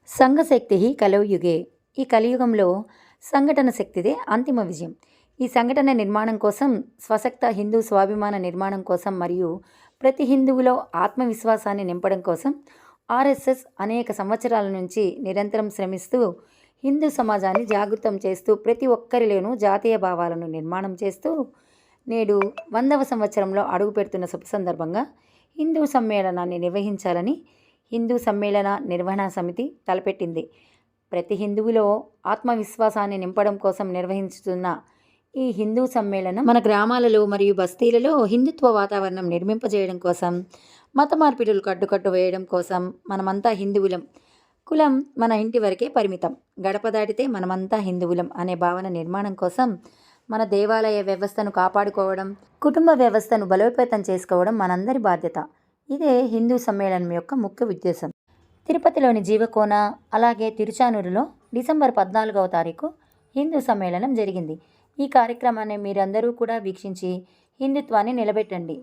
సంఘశక్తి కలౌయుగే. ఈ కలియుగంలో సంఘటన శక్తిదే అంతిమ విజయం. ఈ సంఘటన నిర్మాణం కోసం, స్వశక్త హిందూ స్వాభిమాన నిర్మాణం కోసం మరియు ప్రతి హిందువులో ఆత్మవిశ్వాసాన్ని నింపడం కోసం ఆర్ఎస్ఎస్ అనేక సంవత్సరాల నుంచి నిరంతరం శ్రమిస్తూ హిందూ సమాజాన్ని జాగృతం చేస్తూ ప్రతి ఒక్కరిలోనూ జాతీయ భావాలను నిర్మాణం చేస్తూ నేడు 100వ సంవత్సరంలో అడుగుపెడుతున్న శుభ సందర్భంగా హిందూ సమ్మేళనాన్ని నిర్వహించాలని హిందూ సమ్మేళన నిర్వహణ సమితి తలపెట్టింది. ప్రతి హిందువులో ఆత్మవిశ్వాసాన్ని నింపడం కోసం నిర్వహించుతున్న ఈ హిందూ సమ్మేళనం మన గ్రామాలలో మరియు బస్తీలలో హిందుత్వ వాతావరణం నిర్మింపజేయడం కోసం, మత మార్పిడులకు అడ్డుకట్టు వేయడం కోసం, మనమంతా హిందువులం, కులం మన ఇంటి వరకే పరిమితం, గడప దాటితే మనమంతా హిందువులం అనే భావన నిర్మాణం కోసం మన దేవాలయ వ్యవస్థను కాపాడుకోవడం, కుటుంబ వ్యవస్థను బలోపేతం చేసుకోవడం మనందరి బాధ్యత. ఇదే హిందూ సమ్మేళనం యొక్క ముఖ్య ఉద్దేశం. తిరుపతిలోని జీవకోన, అలాగే తిరుచానూరులో డిసెంబర్ 14వ తారీఖు హిందూ సమ్మేళనం జరిగింది. ఈ కార్యక్రమాన్ని మీరందరూ కూడా వీక్షించి హిందుత్వాన్ని నిలబెట్టండి.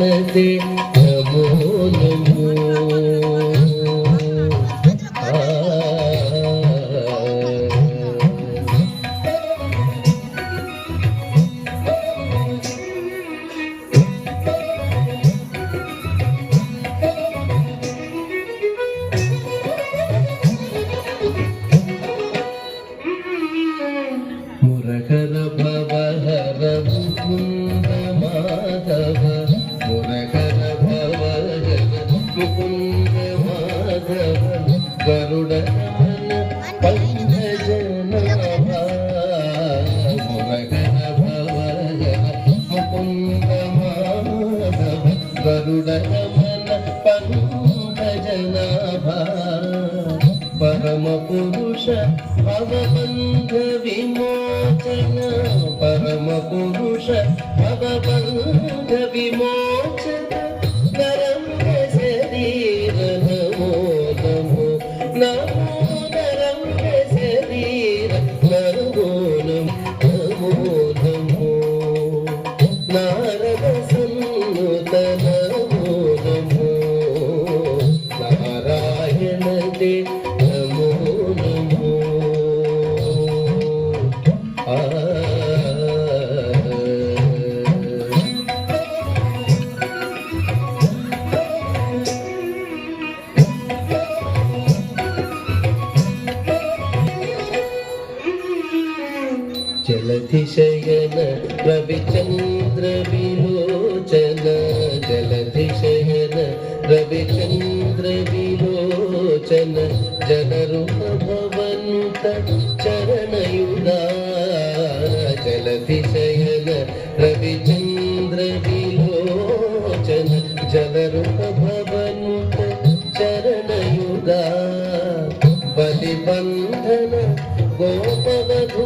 నారాయణతే నమో నమో. మురగర భవహర ముకుంద మాధవ, మురగర భవహర ముకుంద మాధవ, గరుడ పంకజనాభ. మురగర భవహర ముకుంద మాధవ, గరుడ పంకజనాభ. పరమ పురుష భవబంధ విమోచన, పరమ పురుష భవబంధ విమోచన, నరమ్య శరీర నమో నమో నమో, నరమ్య శరీర నమో నమో నమో, నారద సన్నుత నమో నమో, నారాయణతే నమో నమో. జలధిశయన రవిచంద్ర విలోచన, జలధిశయన రవిచంద్ర విలోచన, జనరుణ భవనుత చరణయుగా. జలధిశయన రవిచంద్ర విలోచన, జనరుణ భవనుత చరణయుగా. బలిబంధన గోపవధూ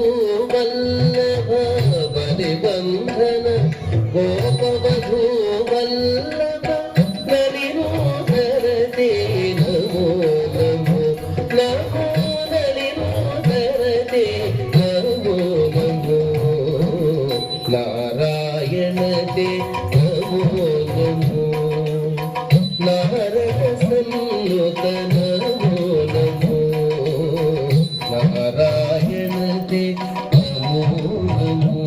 వల్లభ, బలిబంధన గోపవధూ వల్లభ, నలినోదరతే నమో నమో నమో, నలినోదరతే నమో నమో, నారాయణతే నమో నమో, నారద సన్నుత నమో నమో, నారాయణతే నమో నమో.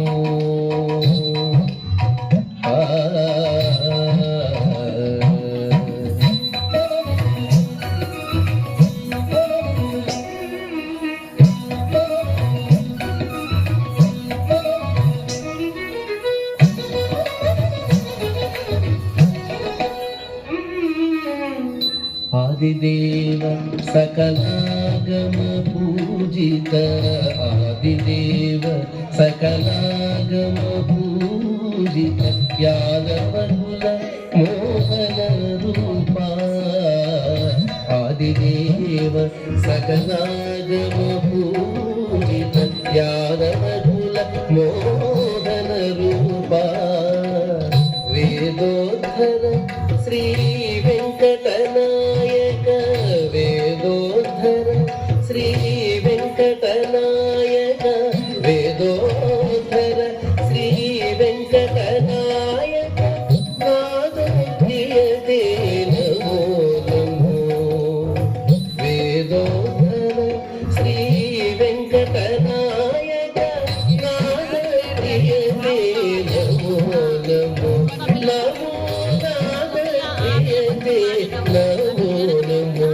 ఆదిదేవ సకలాగమ పూజిత, ఆదిదేవ సకలాగమ పూజిత, యాదవకుల మోహన రూప. ఆదిదేవ సకలాగమ పూజిత, యాదవకుల మోహన రూప. వేదోద్ధర శ్రీ వెంకటనాయక, వేదోద్ధర శ్రీ వెంకటనాయక, వేదోద్ధర శ్రీ వెంకటనాయక, నాదప్రియతే నమో నమో. వేదోద్ధర శ్రీ వెంకటనాయక, నాదప్రియతే నమో నమో నమో, నాదప్రియతే నమో నమో,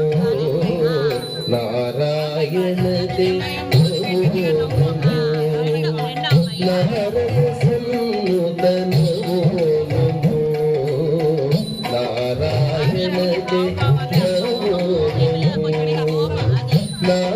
నారాయణతే నమో నమో, నారద సన్నుత నమో నమో, నారాయణతే నమో నమో.